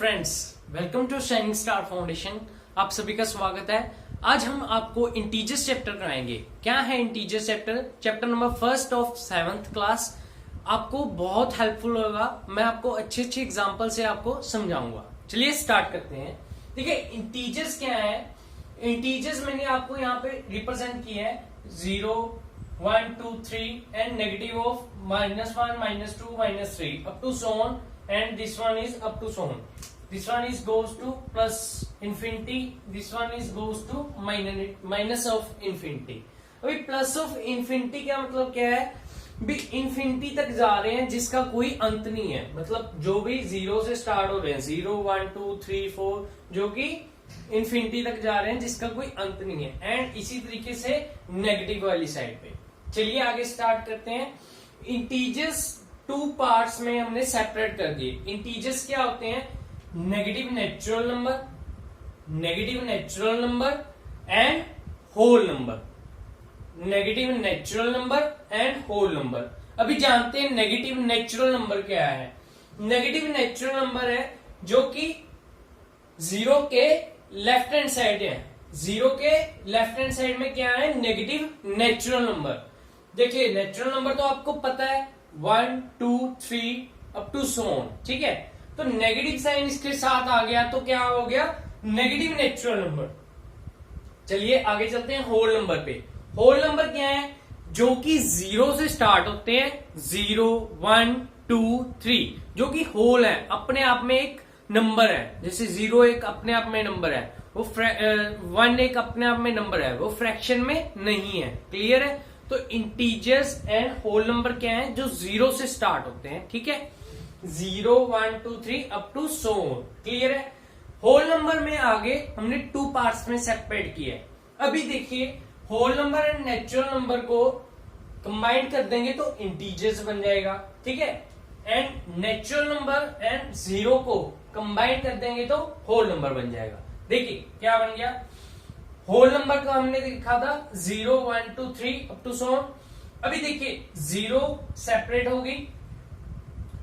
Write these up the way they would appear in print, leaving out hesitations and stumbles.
Friends, welcome to shining star foundation. आप सभी का स्वागत है। आज हम आपको इंटीजर्स चैप्टर कराएंगे। क्या है integers chapter? Chapter number first of 7th class. आपको बहुत हेल्पफुल होगा। मैं आपको अच्छे अच्छे एग्जांपल से आपको समझाऊंगा। चलिए स्टार्ट करते हैं। देखिए इंटीजर्स क्या है। इंटीजर्स मैंने आपको यहाँ पे रिप्रेजेंट किया है 0, 1, 2, 3 and negative of -1, -2, -3 up to so on, and this one is up to so on. This one is goes to plus infinity, this one is goes to minus of infinity. अभी plus of infinity क्या मतलब क्या है? भी infinity तक जा रहे हैं जिसका कोई अंत नहीं है। मतलब जो भी 0 से स्टार्ट हो रहे हैं, 0, 1, 2, 3, 4, जो कि इन्फिनिटी तक जा रहे हैं जिसका कोई अंत नहीं है। एंड इसी तरीके से नेगेटिव वाली साइड पे। चलिए आगे स्टार्ट करते हैं। इंटीजर्स 2 पार्ट्स में हमने सेपरेट कर दिए। इंटीजर्स क्या होते हैं? Negative natural number and whole number. Negative natural number and whole number. अभी जानते हैं नेगेटिव नेचुरल नंबर क्या है। नेगेटिव नेचुरल नंबर है जो कि 0 के लेफ्ट हैंड साइड है। 0 के लेफ्ट हैंड साइड में क्या है? Negative natural number. देखिए नेचुरल नंबर तो आपको पता है 1, 2, 3 अप टू सो ऑन, ठीक है। तो नेगेटिव साइन इसके साथ आ गया तो क्या हो गया? Negative natural number. चलिए आगे चलते हैं होल नंबर पे। होल नंबर क्या है? जो कि 0 से स्टार्ट होते हैं। 0, 1, 2, 3 जो कि होल है, अपने आप में एक नंबर है। जैसे 0 एक अपने आप में नंबर है, वो 1 एक अपने आप में नंबर है, वो फ्रैक्शन में नहीं है। क्लियर है? तो इंटीजर्स एंड होल नंबर क्या है? जो 0 से स्टार्ट होते हैं, ठीक है। 0, 1, 2, 3 up to so on. Clear है? होल नंबर में आगे हमने 2 पार्ट्स में सेपरेट किया है। अभी देखिए whole number and natural number को कंबाइन कर देंगे तो इंटीजर्स बन जाएगा, ठीक है। एंड नेचुरल नंबर एंड 0 को कंबाइन कर देंगे तो होल नंबर बन जाएगा। देखिए क्या बन गया। होल नंबर का हमने देखा था 0, 1, 2, 3 अप टू सो ऑन। अभी देखिए 0 सेपरेट हो गई।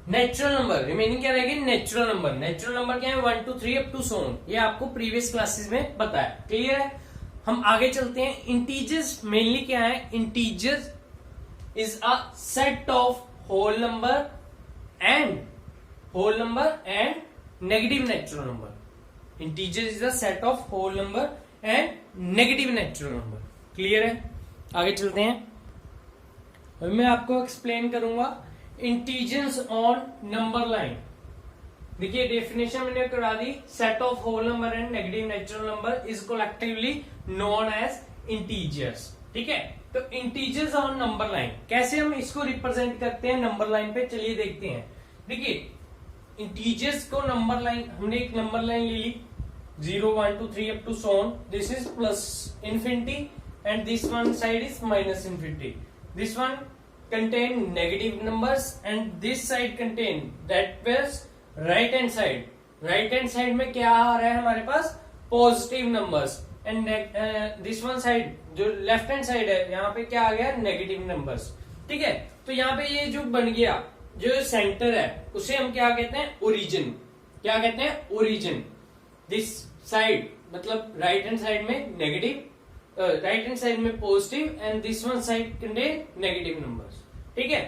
नेचुरल नंबर रिमेनिंग क्या रहेगी? Natural number. नेचुरल नंबर क्या है? 1, 2, 3 अप टू सो ऑन। ये आपको प्रीवियस क्लासेस में पता है। क्लियर है? हम आगे चलते हैं। इंटीजर्स मेनली क्या है? Integers is a set of whole number and negative natural number. Integer is a set of whole number and negative natural number. Clear है? आगे चलते हैं। अभी मैं आपको एक्सप्लेन करूंगा इंटीजर्स ऑन नंबर लाइन। देखिए डेफिनेशन मैंने करा दी। Set of whole number and negative natural number is collectively known as integers, ठीक है। तो इंटीजर्स ऑन नंबर लाइन कैसे हम इसको रिप्रेजेंट करते हैं नंबर लाइन पे? चलिए देखते हैं। देखिए इंटीजर्स को नंबर लाइन, हमने एक नंबर लाइन ले ली 0, 1, 2, 3 up to so on. This is plus infinity and this one side is minus infinity. This one contain negative numbers and this side contain that was right hand side. Right hand side में क्या आ रहा है हमारे पास? Positive numbers. And this one side जो left hand side है यहाँ पे क्या आ गया? नेगेटिव नंबर्स, ठीक है। तो यहाँ पे ये जो बन गया, जो सेंटर है उसे हम क्या कहते हैं? ओरिजिन। क्या कहते हैं? ओरिजिन। दिस साइड मतलब राइट हैंड साइड में नेगेटिव, राइट हैंड साइड में positive and this one side contain negative numbers, ठीक है।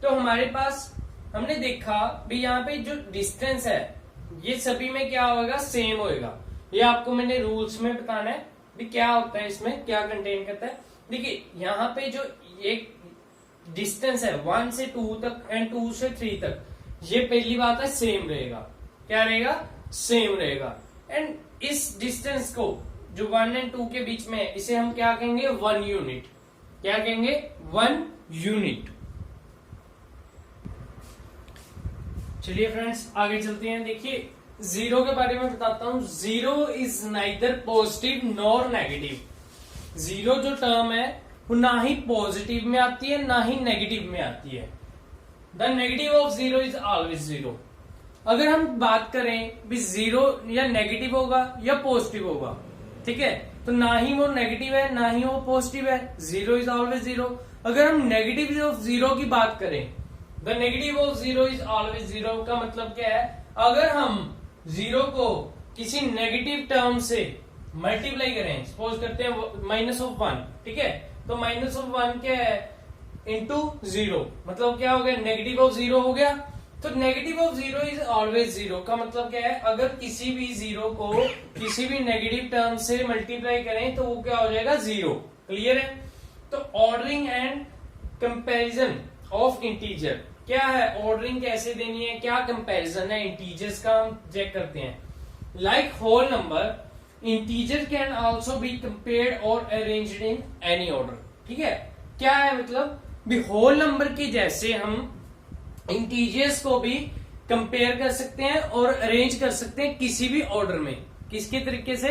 तो हमारे पास हमने देखा भी यहाँ पे जो डिस्टेंस है ये सभी में क्या होगा? सेम होएगा। ये आपको मैंने रूल्स में बताना है भी क्या होता है, इसमें क्या कंटेन करता है। देखिए यहाँ पे जो एक डिस्टेंस है 1 से 2 तक एंड 2 से 3 तक, ये पहली बात है सेम रहेगा। क्या रहेगा? सेम रहेगा। एंड इस डिस्टेंस को जो 1 एंड 2 के बीच में है इसे हम क्या कहेंगे? 1 यूनिट। क्या कहेंगे? 1 यूनिट। चलिए फ्रेंड्स आगे चलते हैं। देखिए 0 के बारे में बताता हूं। 0 is neither positive nor negative. 0 जो टर्म है वो ना ही पॉजिटिव में आती है ना ही नेगेटिव में आती है। The negative of 0 is always 0। अगर हम बात करें भी 0 या नेगेटिव होगा या पॉजिटिव होगा, ठीक है, तो ना ही वो नेगेटिव है ना ही वो पॉजिटिव है। 0 इज ऑलवेज 0। अगर हम नेगेटिव ऑफ 0 की बात करें, the negative of 0 is always 0 का मतलब क्या है? अगर हम जीरो को किसी नेगेटिव टर्म से मल्टीप्लाई करें, सपोज करते हैं माइनस ऑफ वन, ठीक है, तो माइनस ऑफ वन क्या है, इंटू जीरो, मतलब क्या हो गया, नेगेटिव ऑफ जीरो हो गया। तो negative of zero is always zero का मतलब क्या है, अगर किसी भी जीरो को किसी भी नेगेटिव टर्म से मल्टीप्लाई करें तो वो क्या हो जाएगा, जीरो। क्लियर है। तो ordering and comparison of integer क्या है, ऑर्डरिंग कैसे देनी है, क्या कंपैरिजन है इंटीजर्स का, हम चेक करते हैं। Like whole number, integer can also be compared और अरेंज्ड इन एनी ऑर्डर। ठीक है, क्या है मतलब, भी होल नंबर के जैसे हम इंटीजर्स को भी कंपेयर कर सकते हैं और अरेंज कर सकते हैं किसी भी ऑर्डर में। किसके तरीके से,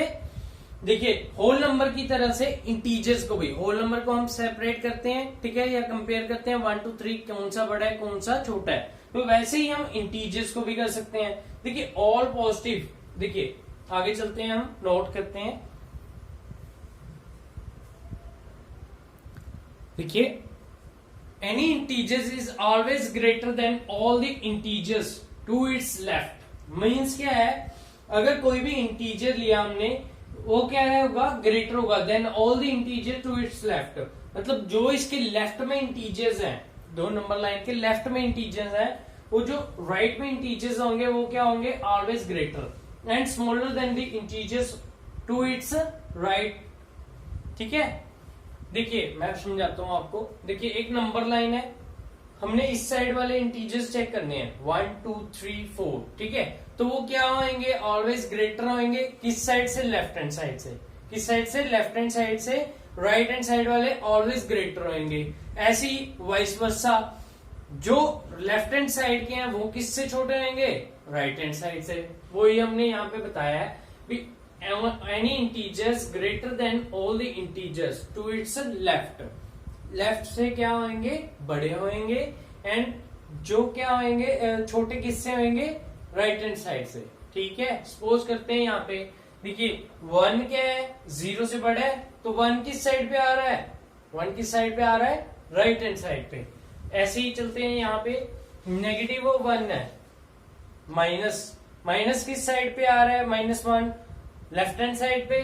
देखिए होल नंबर की तरह से इंटीजर्स को भी, होल नंबर को हम सेपरेट करते हैं, ठीक है, या कंपेयर करते हैं 1 2 3 कौन सा बड़ा है कौन सा छोटा है, तो वैसे ही हम इंटीजर्स को भी कर सकते हैं। देखिए ऑल पॉजिटिव, देखिए आगे चलते हैं, हम नोट करते हैं, देखिए any integers is always greater than all the integers to its left. Means क्या है, अगर कोई भी इंटीजर लिया हमने, वो क्या है होगा, ग्रेटर होगा than all the integer to its left, मतलब जो इसके लेफ्ट में इंटीजर्स हैं, 2 नंबर लाइन के लेफ्ट में इंटीजर्स हैं, वो जो राइट में इंटीजर्स होंगे वो क्या होंगे, always greater and smaller than the integers to its right. ठीक है, देखिए मैं समझाता हूं आपको। देखिए एक नंबर लाइन है, हमने इस साइड वाले इंटीजर्स चेक करने हैं 1 2 3 4, ठीक है, तो वो क्या होंगे, ऑलवेज ग्रेटर होंगे किस साइड से, लेफ्ट हैंड साइड से। किस साइड से, लेफ्ट हैंड साइड से। राइट हैंड साइड वाले ऑलवेज ग्रेटर होंगे। ऐसी वाइस वर्सा, जो लेफ्ट हैंड साइड के हैं वो किससे छोटे होंगे, राइट हैंड साइड से। वही हमने यहाँ पे बताया है, any integers greater than all the integers to its left, left से क्या होंगे, बड़े होंगे, एंड जो क्या होंगे, छोटे किससे होंगे, राइट हैंड साइड से। ठीक है, सपोज करते हैं यहाँ पे, देखिए 1 क्या है, 0 से बड़ा है, तो 1 किस साइड पे आ रहा है, 1 किस साइड पे आ रहा है, राइट हैंड साइड पे। ऐसे ही चलते हैं, यहाँ पे नेगेटिव 1 है, माइनस किस साइड पे आ रहा है, -1 लेफ्ट हैंड साइड पे,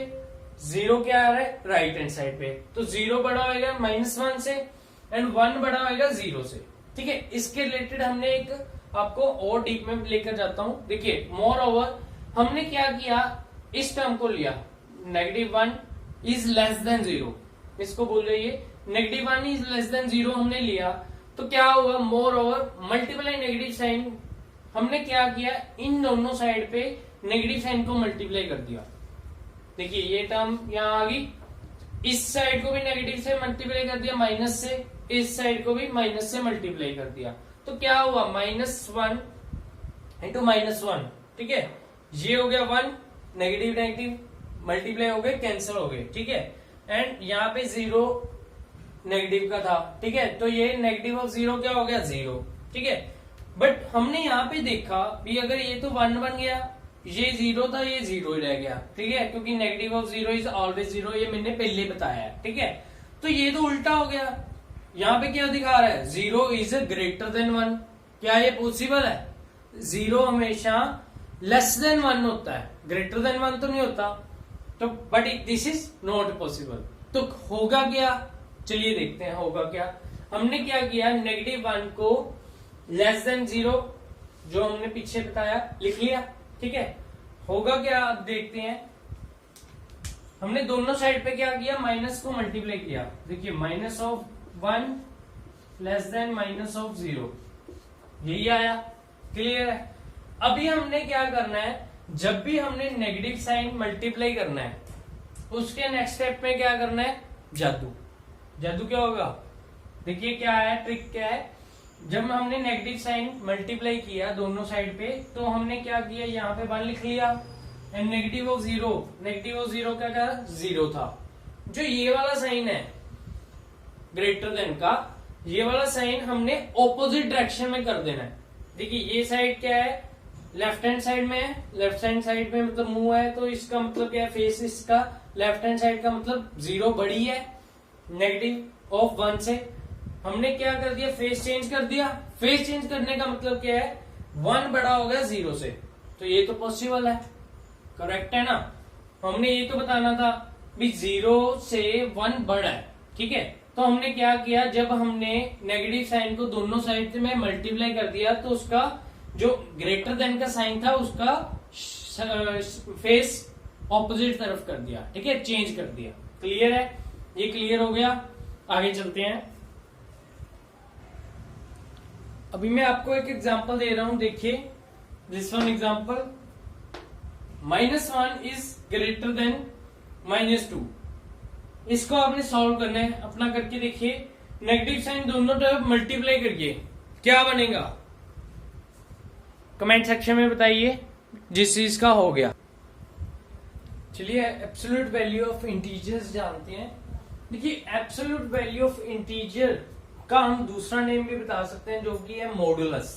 0 क्या आ रहा है, राइट हैंड साइड पे। तो 0 बड़ा होगा -1 से एंड 1 बड़ा होगा 0 से। ठीक है, इसके रिलेटेड हमने एक आपको और डीप में लेकर जाता हूं। देखिए मोर ओवर हमने क्या किया, इस टर्म को लिया, -1 इज लेस देन 0, इसको बोल जाइए -1 इज लेस देन 0 हमने लिया, तो क्या हुआ, moreover multiply negative sign, हमने क्या किया, इन दोनों साइड पे नेगेटिव साइन को मल्टीप्लाई कर दिया। देखिए ये टर्म यहां आ गई, इस साइड को भी नेगेटिव से मल्टीप्लाई कर दिया माइनस से, इस साइड को भी माइनस से मल्टीप्लाई कर दिया, तो क्या हुआ, -1 इंटू -1, ठीक है, ये हो गया 1, नेगेटिव नेगेटिव मल्टीप्लाई हो गए, कैंसिल हो गए। ठीक है, एंड यहाँ पे 0 नेगेटिव का था, ठीक है, तो ये नेगेटिव ऑफ 0 क्या हो गया, 0। ठीक है, बट हमने यहाँ पे देखा भी, अगर ये तो 1 बन गया, ये 0 था, ये 0 ही रह गया। ठीक है, क्योंकि नेगेटिव ऑफ 0 इज ऑलवेज 0, ये मैंने पहले बताया है। ठीक है, तो ये तो उल्टा हो गया, यहाँ पे क्या दिखा रहा है, 0 इज ग्रेटर देन 1। क्या ये पॉसिबल है, 0 हमेशा लेस देन 1 होता है, ग्रेटर देन 1 तो नहीं होता, तो but this is not possible. तो होगा क्या, चलिए देखते हैं होगा क्या। हमने क्या किया, -1 को लेस देन 0, जो हमने पीछे बताया, लिख लिया। ठीक है, होगा क्या, अब देखते हैं। हमने दोनों साइड पे क्या किया, माइनस को मल्टीप्लाई किया। देखिए -1 लेस देन -0, यही आया। क्लियर है। अभी हमने क्या करना है, जब भी हमने नेगेटिव साइन मल्टीप्लाई करना है, उसके नेक्स्ट स्टेप में क्या करना है, जादू। जादू क्या होगा, देखिए क्या है, ट्रिक क्या है। जब हमने नेगेटिव साइन मल्टीप्लाई किया दोनों साइड पे, तो हमने क्या किया, यहाँ पे 1 लिख लिया, एंड नेगेटिव ऑफ 0 क्या 0 था। जो ये वाला साइन है ग्रेटर देन का, ये वाला साइन हमने ऑपोजिट डायरेक्शन में कर देना है। देखिए ये साइड क्या है, लेफ्ट हैंड साइड में है, लेफ्ट हैंड साइड में मतलब मुंह है, तो इसका मतलब क्या है, फेस इसका लेफ्ट हैंड साइड का मतलब 0 बड़ी है नेगेटिव ऑफ 1 से। हमने क्या कर दिया, फेस चेंज कर दिया। फेस चेंज करने का मतलब क्या है, 1 बड़ा हो गया 0 से, तो ये तो पॉसिबल है, करेक्ट है ना। हमने ये तो बताना था भी 0 से 1 बड़ा है, ठीक है। तो हमने क्या किया, जब हमने नेगेटिव साइन को दोनों साइड में मल्टीप्लाई कर दिया तो उसका जो ग्रेटर देन का साइन था उसका फेस ऑपोजिट तरफ कर दिया, ठीक है, चेंज कर दिया। क्लियर है, ये क्लियर हो गया। आगे चलते हैं। अभी मैं आपको एक एग्जांपल दे रहा हूं, देखिए this one example, -1 is greater than -2। इसको आपने सॉल्व करना है, अपना करके देखिए। नेगेटिव साइन दोनों तरफ मल्टीप्लाई करिए, क्या बनेगा कमेंट सेक्शन में बताइए जिस चीज का हो गया। चलिए एब्सोल्यूट वैल्यू ऑफ इंटीजर्स जानते हैं। देखिए एब्सोल्यूट वैल्यू ऑफ इंटीजर का हम दूसरा नेम भी बता सकते हैं जो कि है मॉडुलस।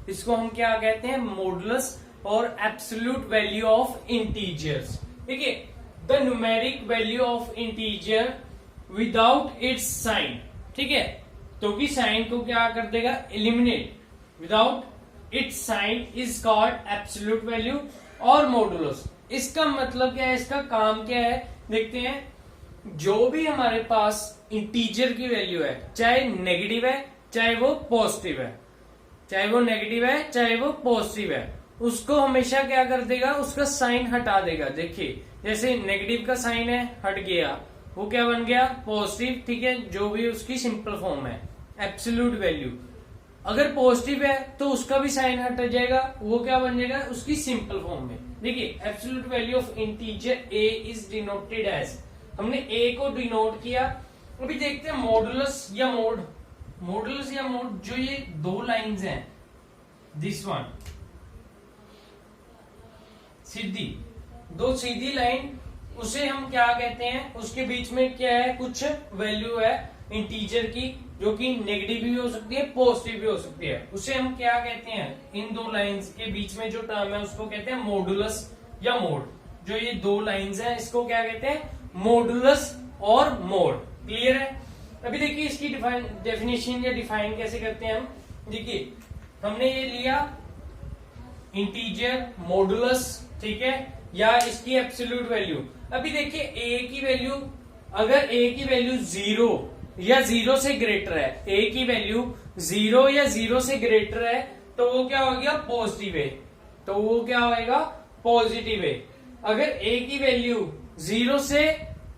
इसको हम क्या कहते हैं, मॉडुलस और एब्सोल्यूट वैल्यू ऑफ इंटीजर्स। देखिए the numeric value of integer without its sign, ठीक है, तो कि साइन को क्या कर देगा, eliminate, without its sign is called absolute value और मॉडुलस। इसका मतलब क्या है, इसका काम क्या है, देखते हैं। जो भी हमारे पास इंटीजर की वैल्यू है, चाहे नेगेटिव है चाहे वो पॉजिटिव है, चाहे वो नेगेटिव है चाहे वो पॉजिटिव है, उसको हमेशा क्या कर देगा, उसका साइन हटा देगा। देखिए जैसे नेगेटिव का साइन है, हट गया, वो क्या बन गया, पॉजिटिव, ठीक है, जो भी उसकी सिंपल फॉर्म है एब्सोल्यूट वैल्यू। अगर पॉजिटिव है तो उसका भी साइन हट जाएगा, वो क्या बन जाएगा, उसकी सिंपल फॉर्म में। देखिए absolute value of integer a is denoted as, हमने ए को डिनोट किया। अभी देखते हैं मॉडुलस या मोड, मॉडुलस या मोड, जो ये दो लाइंस हैं, दिस वन सीधी, दो सीधी लाइन, उसे हम क्या कहते हैं, उसके बीच में क्या है, कुछ वैल्यू है इंटीजर की जो कि नेगेटिव भी हो सकती है पॉजिटिव भी हो सकती है, उसे हम क्या कहते हैं, इन दो लाइंस के बीच में जो टर्म है उसको कहते हैं मॉडुलस या मोड। जो ये दो लाइंस हैं इसको क्या कहते हैं, मॉडुलस और मोड। क्लियर है। अभी देखिए इसकी डेफिनेशन या डिफाइन कैसे करते हैं हम। देखिए हमने ये लिया इंटीजर मॉडुलस, ठीक है, या इसकी एब्सोल्यूट वैल्यू। अभी देखिए ए की वैल्यू, अगर ए की वैल्यू 0 या 0 से ग्रेटर है, ए की वैल्यू 0 या 0 से ग्रेटर है तो वो क्या हो गया, पॉजिटिव है, तो वो क्या होएगा, पॉजिटिव है। अगर ए की वैल्यू 0 से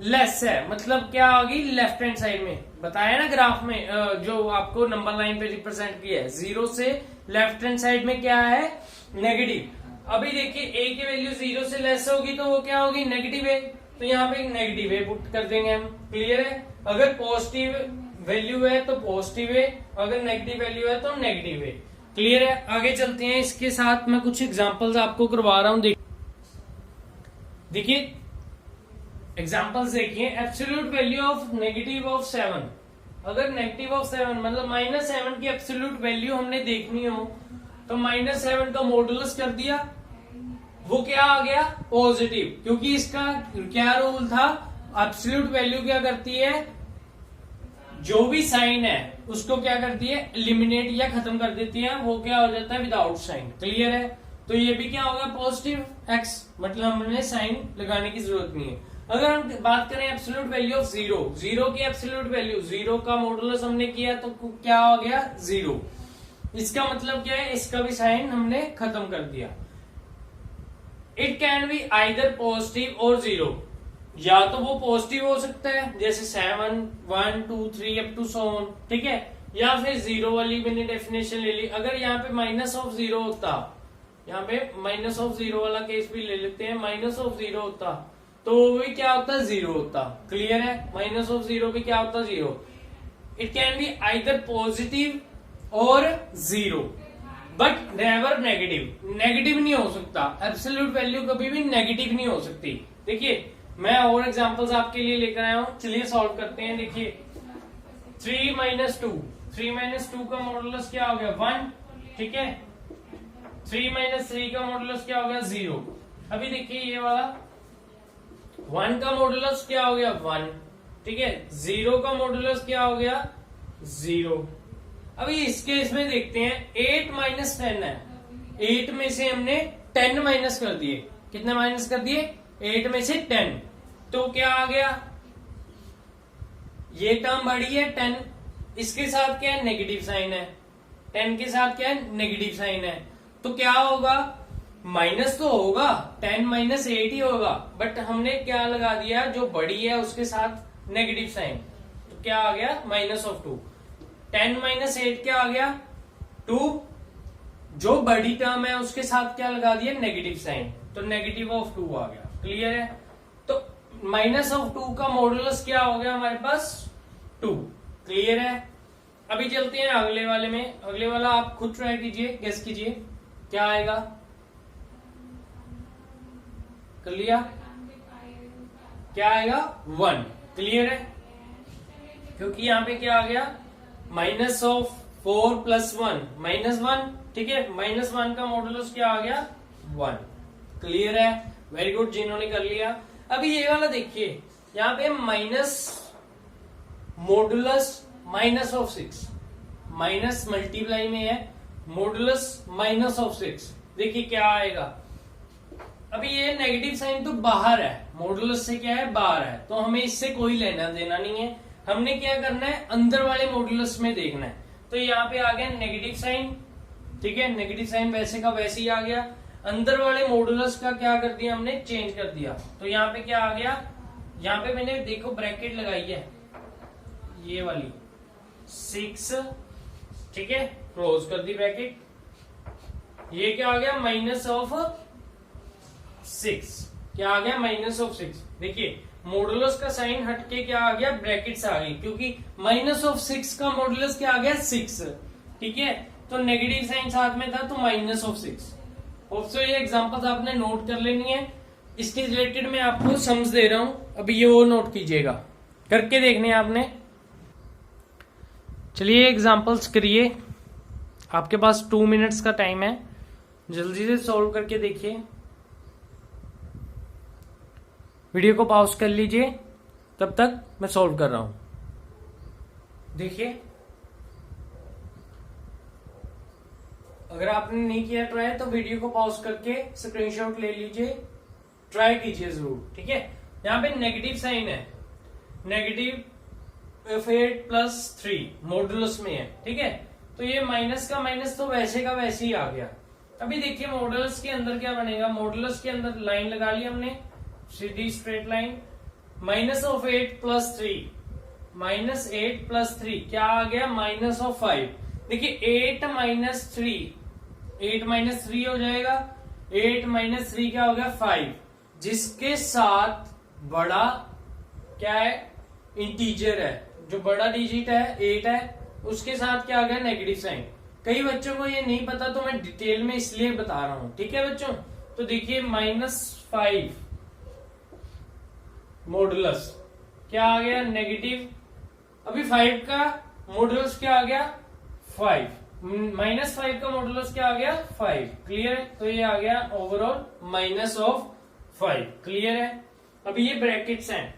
लेस है, मतलब क्या होगी, लेफ्ट हैंड साइड में बताया ना ग्राफ में, जो आपको नंबर लाइन पे रिप्रेजेंट किया है, 0 से लेफ्ट हैंड साइड में क्या है, नेगेटिव। अभी देखिए ए की वैल्यू 0 से लेस होगी तो वो क्या होगी, नेगेटिव है, तो यहाँ पे नेगेटिव है पुट कर देंगे हम। क्लियर है। अगर पॉजिटिव वैल्यू है तो पॉजिटिव है, अगर नेगेटिव वैल्यू है तो नेगेटिव है। क्लियर है। आगे चलते हैं, इसके साथ मैं कुछ एग्जांपल्स आपको करवा रहा हूं। देखिए एग्जांपल्स देखिए, absolute value of negative of 7। अगर नेगेटिव ऑफ 7 मतलब -7 की एब्सोल्यूट वैल्यू हमने देखनी हो तो -7 का मॉडुलस कर दिया, वो क्या आ गया, पॉजिटिव, क्योंकि इसका क्या रूल था, एब्सोल्यूट वैल्यू क्या करती है, जो भी साइन है उसको क्या करती है, एलिमिनेट या खत्म कर देती है, वो क्या हो जाता है, विदाउट साइन। क्लियर है। तो ये भी क्या होगा, पॉजिटिव x, मतलब हमने साइन लगाने की जरूरत नहीं है। अगर हम बात करें एब्सोल्यूट वैल्यू ऑफ 0, 0 की एब्सोल्यूट वैल्यू, 0 का मॉडुलस हमने किया तो क्या हो गया, 0। इसका मतलब क्या है, इसका भी साइन हमने खत्म कर दिया। It can be either positive और 0, या तो वो पॉजिटिव हो सकता है जैसे 7, 1, 2, 3 अप टू सो ऑन, ठीक है, या फिर 0 वाली मैंने डेफिनेशन ले ली। अगर यहाँ पे -0 होता, यहाँ पे -0 वाला केस भी ले लेते हैं, -0 होता तो वो भी क्या होता, 0 होता। क्लियर है। -0 भी क्या होता, 0। It can be either positive और 0 बट नेवर नेगेटिव, नेगेटिव नहीं हो सकता। एब्सोल्यूट वैल्यू कभी भी नेगेटिव नहीं हो सकती। देखिए मैं और एग्जांपल्स आपके लिए लेकर आया हूं, चलिए सॉल्व करते हैं। देखिए 3 - 2 का मॉडुलस क्या हो गया, 1, ठीक है। 3 - 3 का मॉडुलस क्या हो गया, 0। अभी देखिए ये वाला 1 का मॉडुलस क्या हो गया, 1, ठीक है। 0 का मॉडुलस क्या हो गया, 0। अभी इस केस में देखते हैं 8 - 10 है, 8 में से हमने 10 माइनस कर दिए। कितने माइनस कर दिए? 8 में से 10। तो क्या आ गया? ये टर्म बड़ी है 10, इसके साथ क्या है? नेगेटिव साइन है। 10 के साथ क्या है? नेगेटिव साइन है। तो क्या होगा? माइनस तो होगा, 10 माइनस 8 ही होगा, बट हमने क्या लगा दिया? जो बड़ी है उसके साथ नेगेटिव साइन। तो क्या आ गया? -2। 10 माइनस 8 क्या आ गया? 2। जो बड़ी टर्म है उसके साथ क्या लगा दिया? Negative sign. तो -2 आ गया। क्लियर है? तो -2 का मॉडुलस क्या हो गया हमारे पास? 2। क्लियर है? अभी चलते हैं अगले वाले में। अगले वाला आप खुद ट्राई कीजिए, गेस कीजिए क्या आएगा। कर लिया? क्या आएगा? 1। क्लियर है? क्योंकि यहां पे क्या आ गया? -4 + 1 -1। ठीक है, -1 का मॉडुलस क्या आ गया? 1। क्लियर है? वेरी गुड जिन्होंने कर लिया। अभी ये वाला देखिए, यहाँ पे माइनस मॉडुलस -6, माइनस मल्टीप्लाई में है, मॉडुलस -6। देखिए क्या आएगा। अभी ये नेगेटिव साइन तो बाहर है, मॉडुलस से क्या है? बाहर है, तो हमें इससे कोई लेना देना नहीं है। हमने क्या करना है? अंदर वाले मॉडुलस में देखना है। तो यहाँ पे आ गया नेगेटिव साइन। ठीक है, नेगेटिव साइन वैसे का वैसे ही आ गया। अंदर वाले मॉडुलस का क्या कर दिया हमने? चेंज कर दिया। तो यहाँ पे क्या आ गया? यहाँ पे मैंने देखो ब्रैकेट लगाई है, ये वाली 6। ठीक है, क्लोज कर दी ब्रैकेट। ये क्या आ गया? -6। क्या आ गया? -6। देखिए मॉडुलस का साइन हटके क्या आ गया? ब्रैकेट्स आ गई, क्योंकि -6 का मॉडुलस क्या आ गया? 6। ठीक है, तो नेगेटिव साइन साथ में था तो -6। ऑल्सो ये एग्जांपल्स आपने नोट कर लेनी है। इसके रिलेटेड मैं आपको सम्स दे रहा हूं, अभी ये वो नोट कीजिएगा, करके देखने हैं आपने। चलिए एग्जांपल्स करिए, आपके पास 2 मिनट्स का टाइम है, जल्दी से सॉल्व करके देखिए। वीडियो को पॉज कर लीजिए, तब तक मैं सॉल्व कर रहा हूं। देखिए, अगर आपने नहीं किया ट्राई तो वीडियो को पॉज करके स्क्रीनशॉट ले लीजिए, ट्राई कीजिए जरूर। ठीक है, यहाँ पे नेगेटिव साइन है, -8 + 3 मॉडुलस में है। ठीक है, तो ये माइनस का माइनस तो वैसे का वैसे ही आ गया। अभी देखिए मॉडुलस के अंदर क्या बनेगा। मॉडुलस के अंदर लाइन लगा ली हमने, सीधी स्ट्रेट लाइन। -8 + 3, -8 + 3 क्या आ गया? -5। देखिए 8 - 3, 8 - 3 हो जाएगा। 8 - 3 क्या हो गया? 5, जिसके साथ बड़ा क्या है? इंटीजर है। जो बड़ा डिजिट है 8 है, उसके साथ क्या आ गया? Negative sign. कई बच्चों को ये नहीं पता तो मैं डिटेल में इसलिए बता रहा हूं। ठीक है बच्चों, तो देखिए -5 मॉडुलस क्या आ गया? नेगेटिव। अभी 5 का मॉडुलस क्या आ गया? 5। -5 का मॉडुलस क्या आ गया? 5। क्लियर है? तो ये आ गया ओवरऑल -5। क्लियर है? अभी ये ब्रैकेट्स हैं।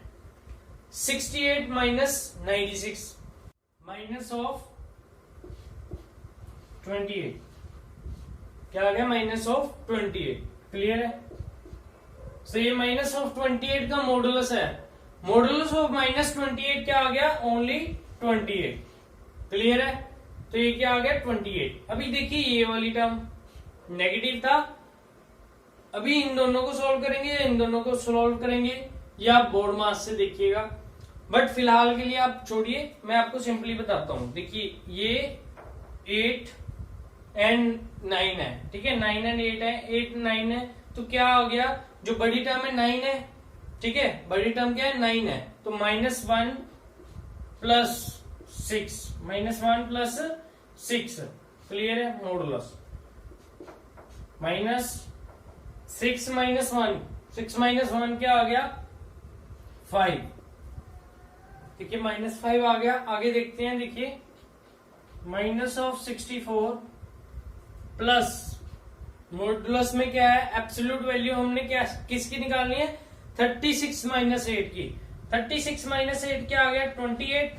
68 - 96 -28 क्या आ गया? -28। क्लियर है? तो ये -28 का मॉडुलस है। मॉडुलस ऑफ -28 क्या आ गया? ओनली 28। क्लियर है? तो ये क्या आ गया? 28। अभी देखिए ये वाली टर्म नेगेटिव था। अभी इन दोनों को सॉल्व करेंगे या इन दोनों को सॉल्व करेंगे, या आप बोर्ड मास से देखिएगा, बट फिलहाल के लिए आप छोड़िए, मैं आपको सिंपली बताता हूं। देखिए ये 8 एंड 9 है। ठीक है, 9 एंड 8 है, 8 9 है, तो क्या हो गया? जो बड़ी टर्म है 9 है। ठीक है, बड़ी टर्म क्या है? 9 है, तो -1 + 6, -1 + 6। क्लियर है? मॉडुलस -6 - 1, 6 - 1 क्या आ गया? 5। ठीक है, -5 आ गया। आगे देखते हैं। देखिए -64 प्लस मॉडुलस में क्या है? एब्सोल्यूट वैल्यू हमने क्या किसकी निकालनी है? 36 - 8 की। 36 - 8 क्या आ गया? 28।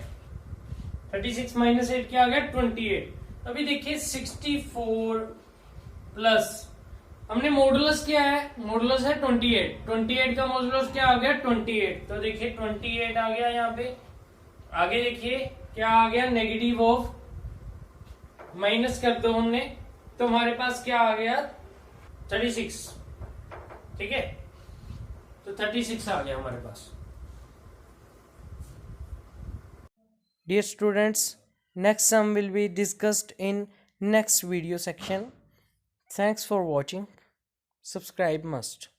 36 - 8 क्या आ गया? 28। अभी देखिए 64 प्लस हमने मॉडुलस क्या है, मॉडुलस है 28, 28 का मॉडुलस क्या आ गया 28, तो देखिए 28 आ गया यहाँ पे। आगे देखिए क्या आ गया, नेगेटिव ऑफ, माइनस कर दो हमने तो हमारे पास क्या आ गया 36, ठीक है, तो 36 आ गया हमारे पास। Dear students, next sum will be discussed in next video section. Thanks for watching. Subscribe must.